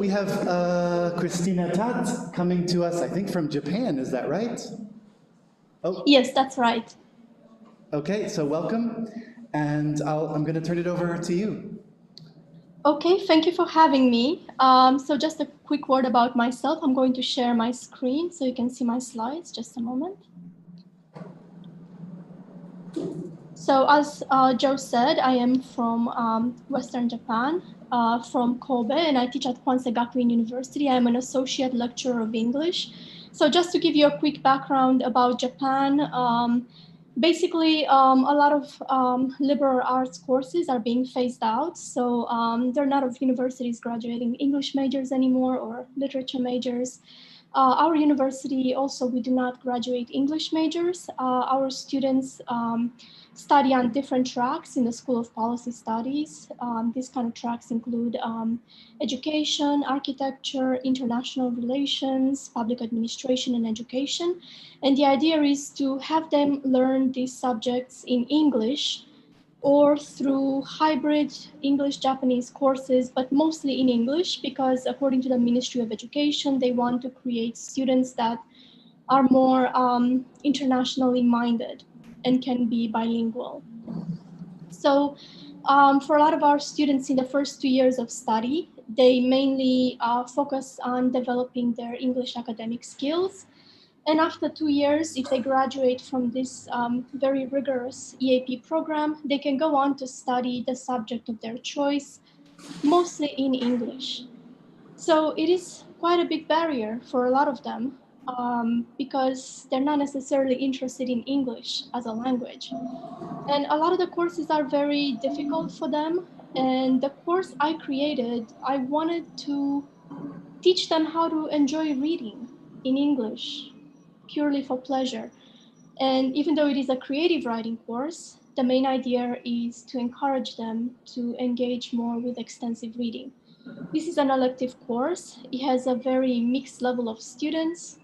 We have Cristina Tat coming to us, I think from Japan, is that right? Oh. Yes, that's right. Okay, so welcome, and I'm going to turn it over to you. Okay, thank you for having me. So just a quick word about myself. I'm going to share my screen so you can see my slides. Just a moment. So as Joe said, I am from Western Japan, from Kobe, and I teach at Kwansei Gakuin University. I'm an associate lecturer of English. So just to give you a quick background about Japan, basically, a lot of liberal arts courses are being phased out. So there are not of universities graduating English majors anymore or literature majors. Our university also, we do not graduate English majors. Our students study on different tracks in the School of Policy Studies. These kind of tracks include education, architecture, international relations, public administration, and education. And the idea is to have them learn these subjects in English or through hybrid English-Japanese courses, but mostly in English, because according to the Ministry of Education, they want to create students that are more internationally minded and can be bilingual. So for a lot of our students in the first 2 years of study, they mainly focus on developing their English academic skills. And after 2 years, if they graduate from this very rigorous EAP program, they can go on to study the subject of their choice, mostly in English. So it is quite a big barrier for a lot of them because they're not necessarily interested in English as a language. And a lot of the courses are very difficult for them. And the course I created, I wanted to teach them how to enjoy reading in English purely for pleasure. And even though it is a creative writing course, the main idea is to encourage them to engage more with extensive reading. This is an elective course. It has a very mixed level of students.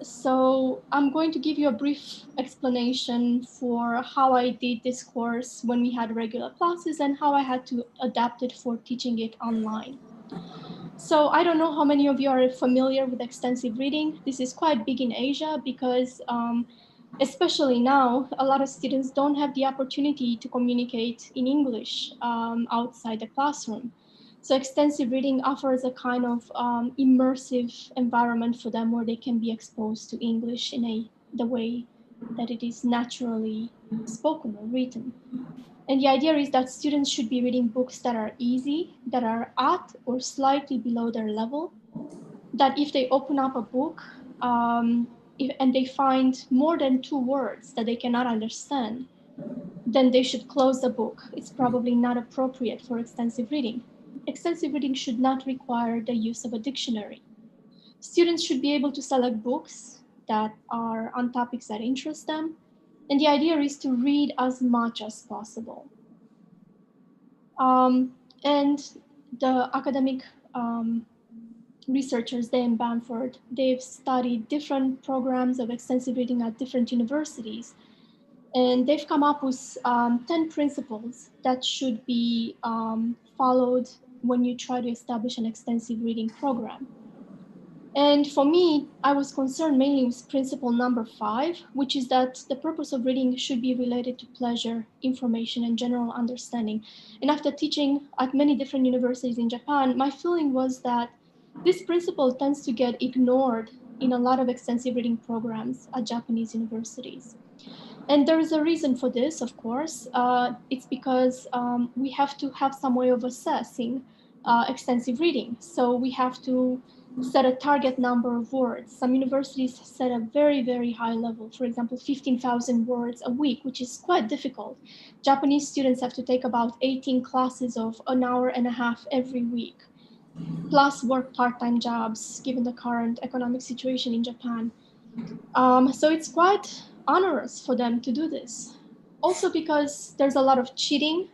So I'm going to give you a brief explanation for how I did this course when we had regular classes and how I had to adapt it for teaching it online. So I don't know how many of you are familiar with extensive reading. This is quite big in Asia because especially now, a lot of students don't have the opportunity to communicate in English outside the classroom. So extensive reading offers a kind of immersive environment for them where they can be exposed to English in the way that it is naturally spoken or written. And the idea is that students should be reading books that are easy, that are at or slightly below their level, that if they open up a book and they find more than 2 words that they cannot understand, then they should close the book. It's probably not appropriate for extensive reading. Extensive reading should not require the use of a dictionary. Students should be able to select books that are on topics that interest them. And the idea is to read as much as possible. And the academic researchers there in Bamford, they've studied different programs of extensive reading at different universities. And they've come up with 10 principles that should be followed when you try to establish an extensive reading program. And for me, I was concerned mainly with principle number 5, which is that the purpose of reading should be related to pleasure, information, and general understanding. And after teaching at many different universities in Japan, my feeling was that this principle tends to get ignored in a lot of extensive reading programs at Japanese universities. And there is a reason for this, of course. It's because we have to have some way of assessing extensive reading. So we have to set a target number of words. Some universities set a very, very high level, for example, 15,000 words a week, which is quite difficult. Japanese students have to take about 18 classes of an hour and a half every week, plus work part-time jobs, given the current economic situation in Japan. So it's quite onerous for them to do this. Also because there's a lot of cheating.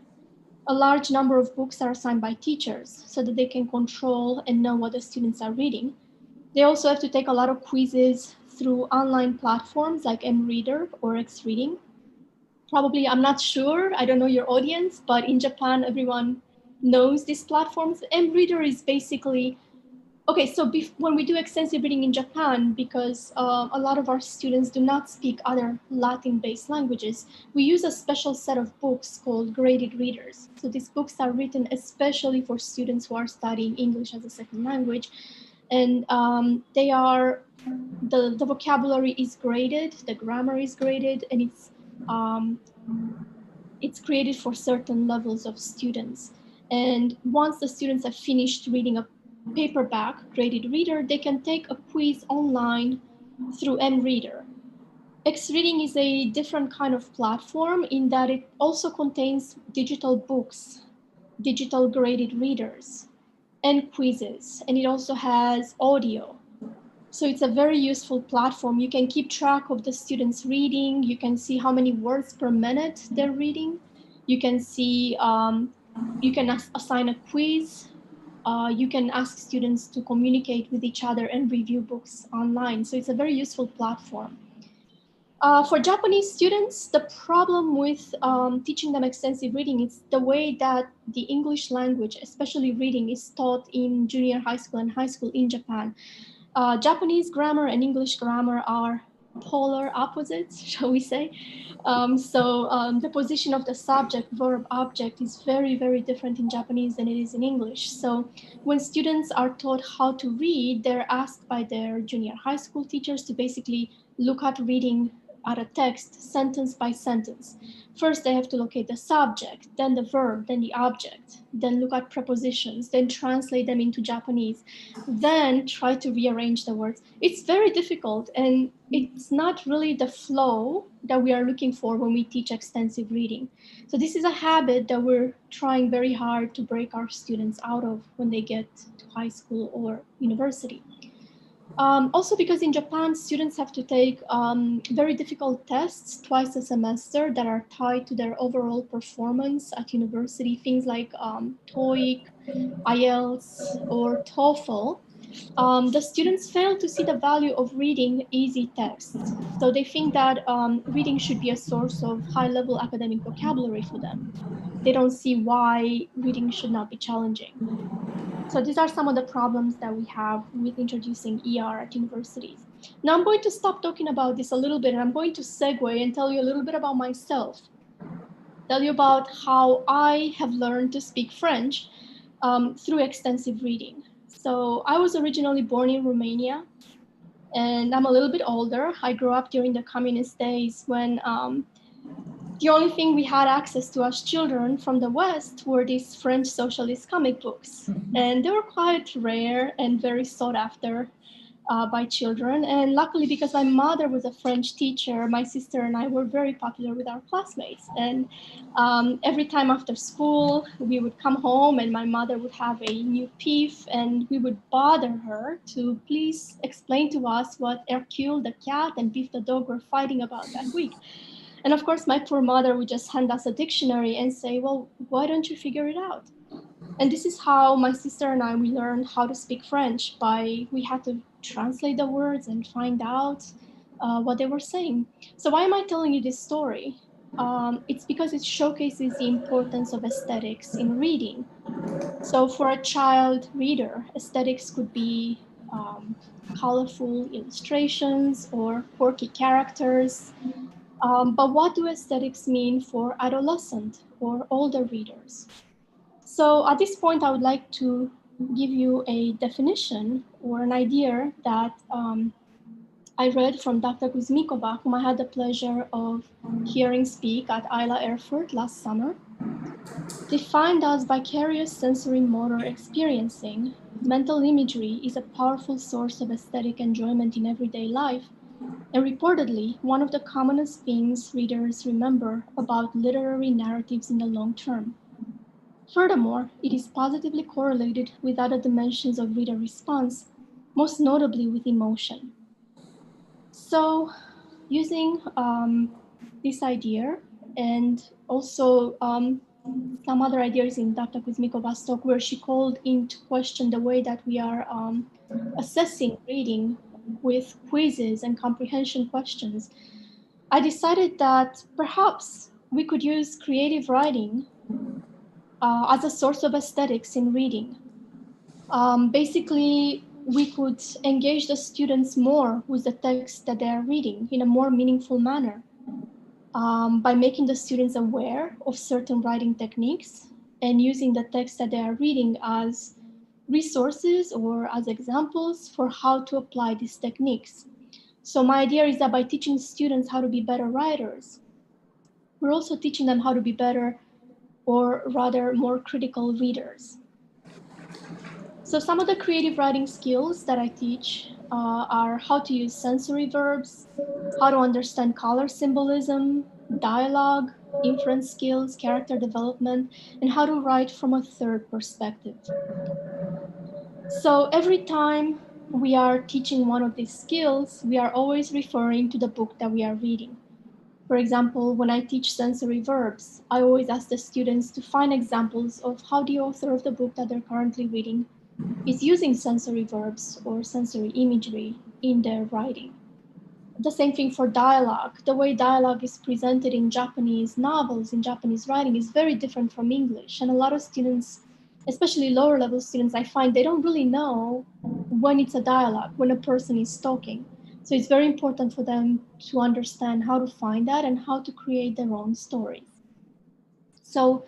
A large number of books are assigned by teachers so that they can control and know what the students are reading. They also have to take a lot of quizzes through online platforms like mReader or Xreading. Probably, I'm not sure, I don't know your audience, but in Japan, everyone knows these platforms. mReader is basically, okay, so when we do extensive reading in Japan, because a lot of our students do not speak other Latin-based languages, we use a special set of books called graded readers. So these books are written especially for students who are studying English as a second language. And they are, the vocabulary is graded, the grammar is graded, and it's created for certain levels of students. And once the students have finished reading a paperback graded reader, they can take a quiz online through mReader. X-Reading is a different kind of platform in that it also contains digital books, digital graded readers, and quizzes, and it also has audio. So it's a very useful platform. You can keep track of the students reading. You can see how many words per minute they're reading. You can see, you can assign a quiz. You can ask students to communicate with each other and review books online. So it's a very useful platform. For Japanese students, the problem with teaching them extensive reading is the way that the English language, especially reading, is taught in junior high school and high school in Japan. Japanese grammar and English grammar are polar opposites, shall we say. The position of the subject, verb, object is very, very different in Japanese than it is in English. So when students are taught how to read, they're asked by their junior high school teachers to basically look at reading at a text sentence by sentence. First, they have to locate the subject, then the verb, then the object, then look at prepositions, then translate them into Japanese, then try to rearrange the words. It's very difficult, and it's not really the flow that we are looking for when we teach extensive reading. So this is a habit that we're trying very hard to break our students out of when they get to high school or university. Also because in Japan, students have to take very difficult tests twice a semester that are tied to their overall performance at university, things like TOEIC, IELTS, or TOEFL. The students fail to see the value of reading easy texts. So they think that reading should be a source of high-level academic vocabulary for them. They don't see why reading should not be challenging. So these are some of the problems that we have with introducing ER at universities. Now I'm going to stop talking about this a little bit, and I'm going to segue and tell you a little bit about myself. Tell you about how I have learned to speak French through extensive reading. So I was originally born in Romania, and I'm a little bit older. I grew up during the communist days when the only thing we had access to as children from the West were these French socialist comic books. And they were quite rare and very sought after by children. And luckily, because my mother was a French teacher, my sister and I were very popular with our classmates. And every time after school, we would come home and my mother would have a new piece, and we would bother her to please explain to us what Hercule the cat and Biff the dog were fighting about that week. And of course, my poor mother would just hand us a dictionary and say, well, why don't you figure it out? And this is how my sister and I, we learned how to speak French we had to translate the words and find out what they were saying. So why am I telling you this story? It's because it showcases the importance of aesthetics in reading. So for a child reader, aesthetics could be colorful illustrations or quirky characters. But what do aesthetics mean for adolescent or older readers? So at this point, I would like to give you a definition or an idea that I read from Dr. Kuzmikova, whom I had the pleasure of hearing speak at ILA Erfurt last summer. Defined as vicarious sensory motor experiencing, mental imagery is a powerful source of aesthetic enjoyment in everyday life, and reportedly one of the commonest things readers remember about literary narratives in the long term. Furthermore, it is positively correlated with other dimensions of reader response, most notably with emotion. So, using this idea and also some other ideas in Dr. Kuzmikova's talk, where she called into question the way that we are assessing reading with quizzes and comprehension questions, I decided that perhaps we could use creative writing as a source of aesthetics in reading. Basically, we could engage the students more with the text that they are reading in a more meaningful manner by making the students aware of certain writing techniques and using the text that they are reading as resources or as examples for how to apply these techniques. So my idea is that by teaching students how to be better writers, we're also teaching them how to be better, or rather more critical readers. So some of the creative writing skills that I teach are how to use sensory verbs, how to understand color symbolism, dialogue, inference skills, character development, and how to write from a third perspective. So every time we are teaching one of these skills, we are always referring to the book that we are reading. For example, when I teach sensory verbs, I always ask the students to find examples of how the author of the book that they're currently reading is using sensory verbs or sensory imagery in their writing. The same thing for dialogue. The way dialogue is presented in Japanese novels, in Japanese writing, is very different from English. And a lot of students, especially lower level students, I find they don't really know when it's a dialogue, when a person is talking. So it's very important for them to understand how to find that and how to create their own stories. So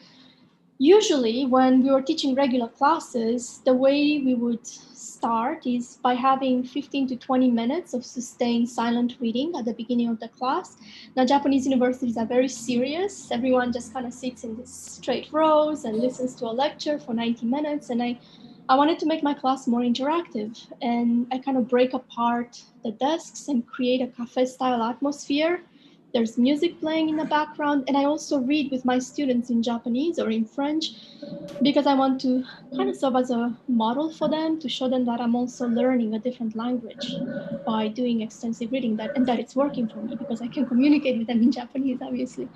usually when we were teaching regular classes, the way we would start is by having 15 to 20 minutes of sustained silent reading at the beginning of the class. Now, Japanese universities are very serious. Everyone just kind of sits in these straight rows and listens to a lecture for 90 minutes. And I wanted to make my class more interactive. And I kind of break apart the desks and create a cafe-style atmosphere. There's music playing in the background, and I also read with my students in Japanese or in French because I want to kind of serve as a model for them, to show them that I'm also learning a different language by doing extensive reading, and that it's working for me because I can communicate with them in Japanese, obviously.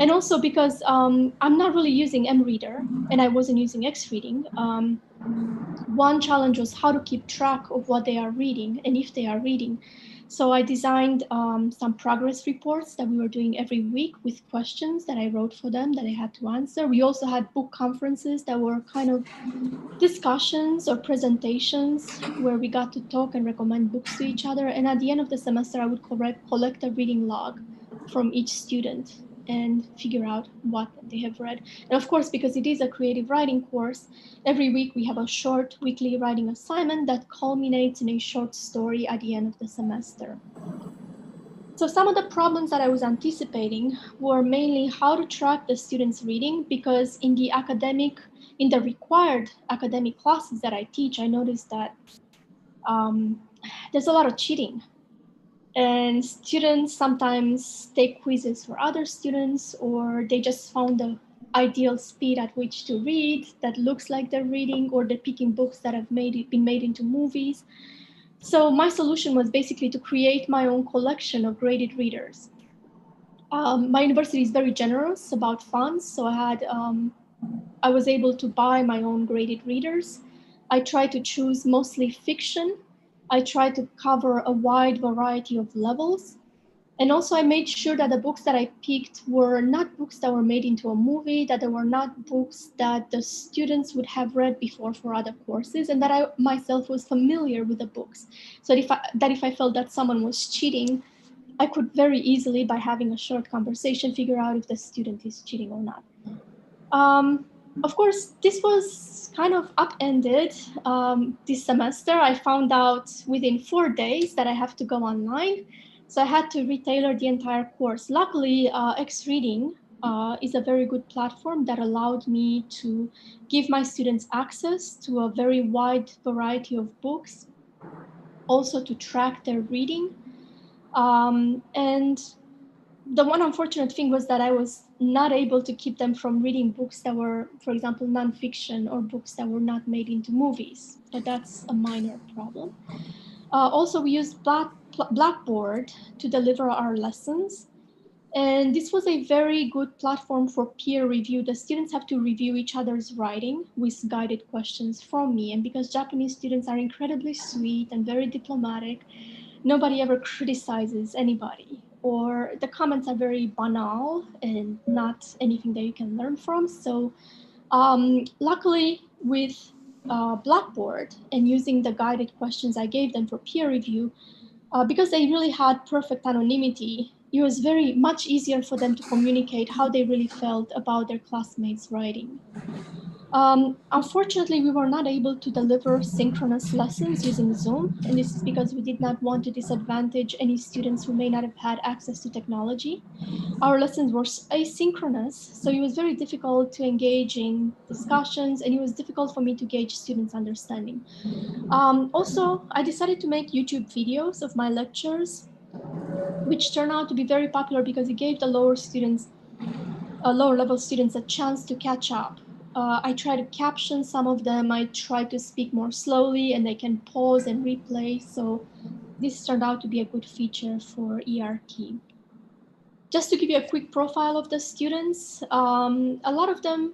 And also because I'm not really using M-Reader, and I wasn't using X-Reading. One challenge was how to keep track of what they are reading and if they are reading. So I designed some progress reports that we were doing every week with questions that I wrote for them that they had to answer. We also had book conferences that were kind of discussions or presentations where we got to talk and recommend books to each other. And at the end of the semester, I would collect a reading log from each student and figure out what they have read. And of course, because it is a creative writing course, every week we have a short weekly writing assignment that culminates in a short story at the end of the semester. So some of the problems that I was anticipating were mainly how to track the students' reading, because in the required academic classes that I teach, I noticed that there's a lot of cheating. And students sometimes take quizzes for other students, or they just found the ideal speed at which to read that looks like they're reading, or they're picking books that have been made into movies. So my solution was basically to create my own collection of graded readers. My university is very generous about funds, so I was able to buy my own graded readers. I tried to choose mostly fiction. I tried to cover a wide variety of levels. And also I made sure that the books that I picked were not books that were made into a movie, that they were not books that the students would have read before for other courses, and that I myself was familiar with the books. So if I felt that someone was cheating, I could very easily, by having a short conversation, figure out if the student is cheating or not. Of course, this was kind of upended this semester. I found out within 4 days that I have to go online. So I had to retailor the entire course. Luckily, X-Reading is a very good platform that allowed me to give my students access to a very wide variety of books, also to track their reading. And the one unfortunate thing was that I was not able to keep them from reading books that were, for example, nonfiction, or books that were not made into movies. But that's a minor problem. Also, we used Blackboard to deliver our lessons. And this was a very good platform for peer review. The students have to review each other's writing with guided questions from me. And because Japanese students are incredibly sweet and very diplomatic, nobody ever criticizes anybody, or the comments are very banal and not anything that you can learn from. So Luckily, with Blackboard and using the guided questions I gave them for peer review, because they really had perfect anonymity, it was very much easier for them to communicate how they really felt about their classmates' writing. Unfortunately, we were not able to deliver synchronous lessons using Zoom, and this is because we did not want to disadvantage any students who may not have had access to technology. Our lessons were asynchronous, so it was very difficult to engage in discussions, and it was difficult for me to gauge students' understanding. Also, I decided to make YouTube videos of my lectures, which turned out to be very popular because it gave the lower level students a chance to catch up. I try to caption some of them. I try to speak more slowly and they can pause and replay. So this turned out to be a good feature for ERT. Just to give you a quick profile of the students, a lot of them,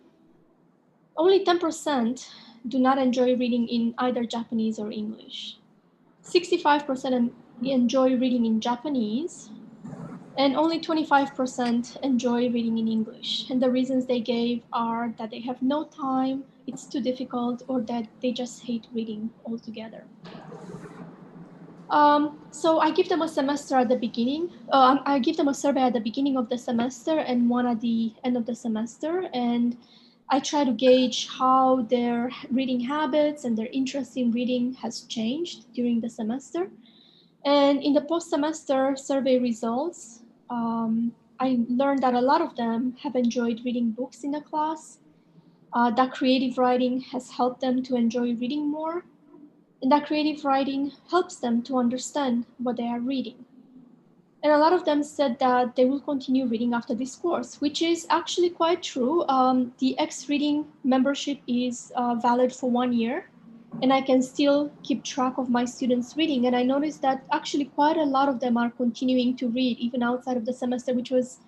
only 10% do not enjoy reading in either Japanese or English. 65% enjoy reading in Japanese, and only 25% enjoy reading in English. And the reasons they gave are that they have no time, it's too difficult, or that they just hate reading altogether. So I give them a semester at the beginning. I give them a survey at the beginning of the semester and one at the end of the semester. And I try to gauge how their reading habits and their interest in reading has changed during the semester. And in the post-semester survey results, I learned that a lot of them have enjoyed reading books in the class, that creative writing has helped them to enjoy reading more, and that creative writing helps them to understand what they are reading. And a lot of them said that they will continue reading after this course, which is actually quite true. The X Reading membership is valid for 1 year, and I can still keep track of my students reading. And I noticed that actually quite a lot of them are continuing to read even outside of the semester, which was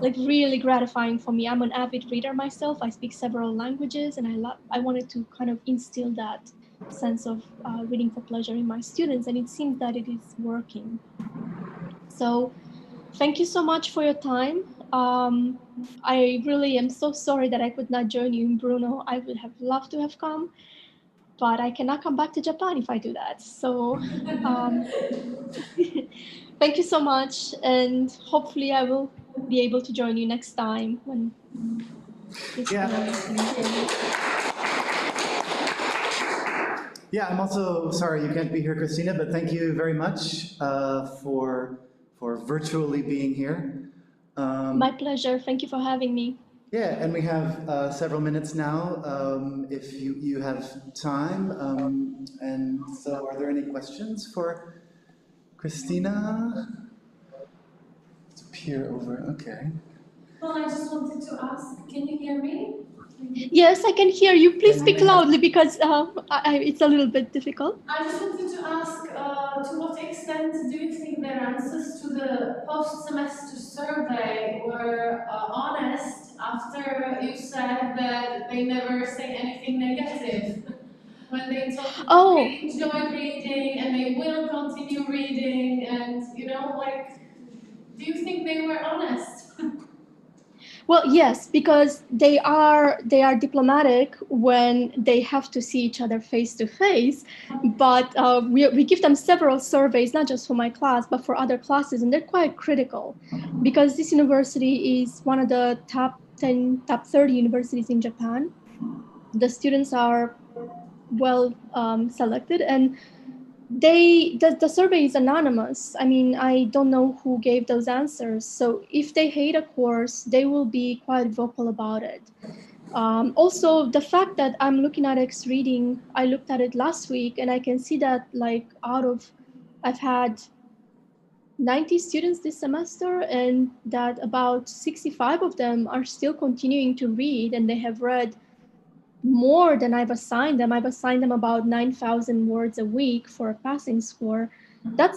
like really gratifying for me. I'm an avid reader myself. I speak several languages, and I wanted to kind of instill that sense of reading for pleasure in my students, and it seems that it is working. So thank you so much for your time. I really am so sorry that I could not join you in Brno. I would have loved to have come, but I cannot come back to Japan if I do that. So thank you so much, and hopefully I will be able to join you next time when this Yeah, I'm also sorry you can't be here, Cristina, but thank you very much for virtually being here. My pleasure. Thank you for having me. Yeah, and we have several minutes now if you have time. And so are there any questions for Cristina? It's a peer over, okay. Well, I just wanted to ask, can you hear me? Yes, I can hear you. Please speak loudly because it's a little bit difficult. I just wanted to ask, to what extent do you think their answers to the post-semester survey were honest after you said that they never say anything negative? When they talk about they enjoy reading and they will continue reading and, do you think they were honest? Well, yes, because they are diplomatic when they have to see each other face to face. But we give them several surveys, not just for my class, but for other classes, and they're quite critical because this university is one of the top 10, top 30 universities in Japan. The students are well selected, and the survey is anonymous. I mean, I don't know who gave those answers. So if they hate a course, they will be quite vocal about it. Also, the fact that I'm looking at X Reading, I looked at it last week, and I can see that I've had 90 students this semester, and that about 65 of them are still continuing to read, and they have read more than I've assigned them. I've assigned them about 9,000 words a week for a passing score. That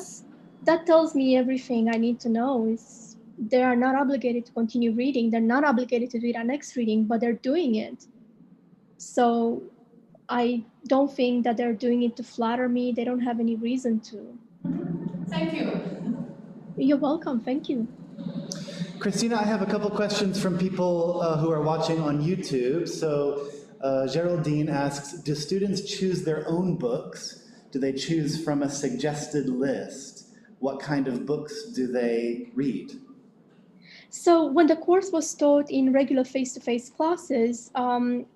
tells me everything I need to know. Is they are not obligated to continue reading. They're not obligated to read our next reading, but they're doing it. So I don't think that they're doing it to flatter me. They don't have any reason to. Thank you. You're welcome. Thank you. Christina, I have a couple questions from people who are watching on YouTube. So Geraldine asks, do students choose their own books? Do they choose from a suggested list? What kind of books do they read? So when the course was taught in regular face-to-face classes,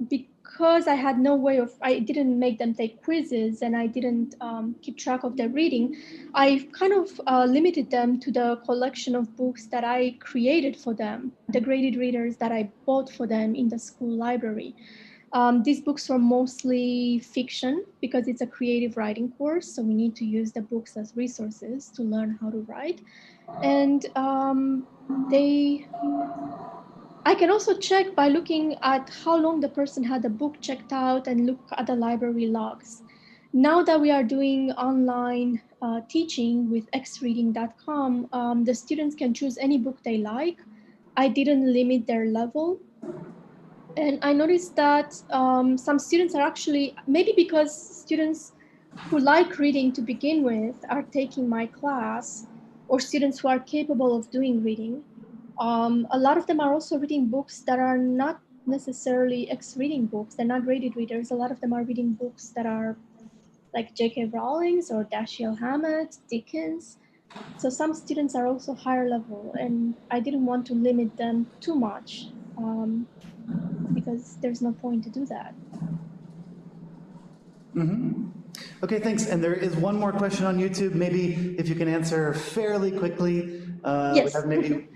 because I had no way of, I didn't make them take quizzes and I didn't keep track of their reading, I kind of limited them to the collection of books that I created for them, the graded readers that I bought for them in the school library. These books were mostly fiction because it's a creative writing course, so we need to use the books as resources to learn how to write. And I can also check by looking at how long the person had the book checked out and look at the library logs. Now that we are doing online teaching with xreading.com, the students can choose any book they like. I didn't limit their level. And I noticed that some students are actually, maybe because students who like reading to begin with are taking my class, or students who are capable of doing reading. A lot of them are also reading books that are not necessarily X-reading books. They're not graded readers. A lot of them are reading books that are like J.K. Rowling's or Dashiell Hammett, Dickens. So some students are also higher level, and I didn't want to limit them too much because there's no point to do that. Mm-hmm. Okay, thanks. And there is one more question on YouTube. Maybe if you can answer fairly quickly. Yes. We have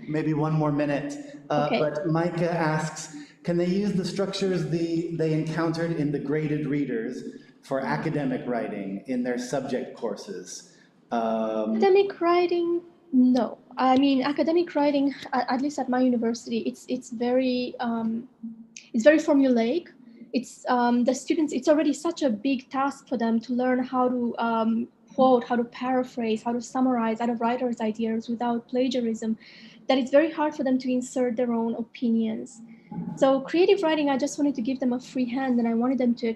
maybe 1 more minute. Okay. But Micah asks, can they use the structures they encountered in the graded readers for academic writing in their subject courses? Academic writing, no. I mean, academic writing, at least at my university, it's very formulaic. It's the students, it's already such a big task for them to learn how to quote, how to paraphrase, how to summarize other writers' ideas without plagiarism, that it's very hard for them to insert their own opinions. So creative writing, I just wanted to give them a free hand, and I wanted them to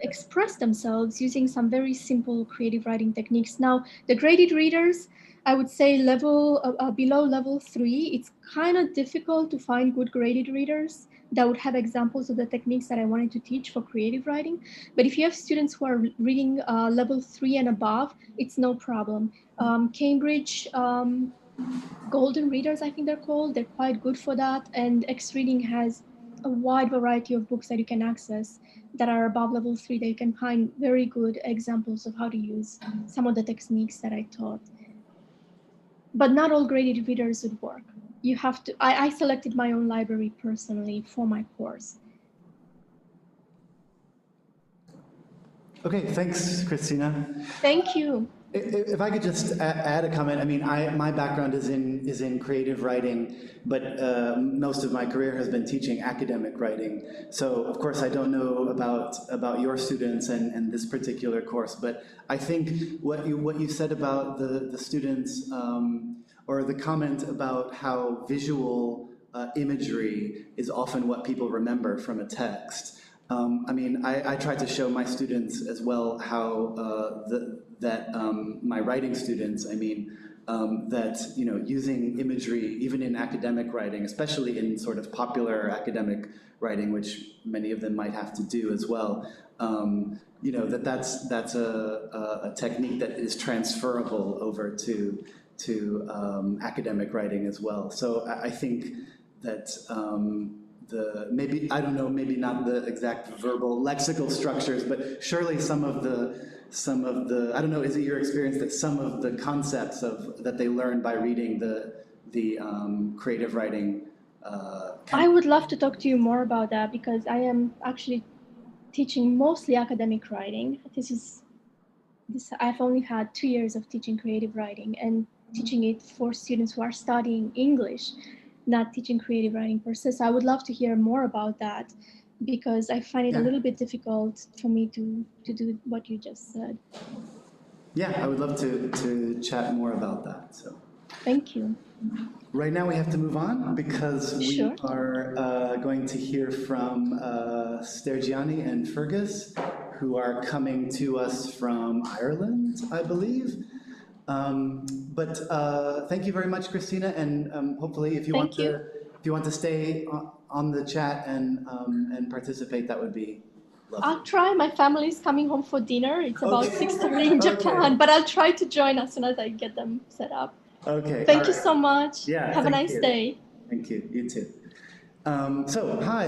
express themselves using some very simple creative writing techniques. Now, the graded readers, I would say below level 3, it's kind of difficult to find good graded readers that would have examples of the techniques that I wanted to teach for creative writing. But if you have students who are reading level 3 and above, it's no problem. Cambridge Golden Readers, I think they're called, they're quite good for that. And X-Reading has a wide variety of books that you can access that are above level 3 that you can find very good examples of how to use some of the techniques that I taught. But not all graded readers would work. You have to, I selected my own library personally for my course. Okay, thanks, Christina. Thank you. If I could just add a comment, I mean, my background is in creative writing, but most of my career has been teaching academic writing. So of course I don't know about your students and this particular course, but I think what you said about the students, or the comment about how visual imagery is often what people remember from a text. I mean, I try to show my students as well how my writing students, I mean, that, you know, using imagery, even in academic writing, especially in sort of popular academic writing, which many of them might have to do as well, you know, that's a technique that is transferable over to academic writing as well. So I think that maybe, I don't know, maybe not the exact verbal lexical structures, but surely some of the, I don't know, is it your experience that some of the concepts that they learn by reading the creative writing? I would love to talk to you more about that, because I am actually teaching mostly academic writing. I've only had 2 years of teaching creative writing and teaching it for students who are studying English, not teaching creative writing per se. So I would love to hear more about that, because I find it a little bit difficult for me to do what you just said. Yeah, I would love to chat more about that. So. Thank you. Right now we have to move on because we are going to hear from Stergiani and Fergus, who are coming to us from Ireland, I believe. But thank you very much, Cristina, and hopefully, if you want Thank you. to, if you want to stay on the chat and participate, that would be lovely. I'll try. My family is coming home for dinner. It's about Okay. 6:30 in Japan, Okay. but I'll try to join as soon as I get them set up. Okay. Thank all you right. so much. Yeah. Have a thank nice you. day. Thank you. You too. So, hi.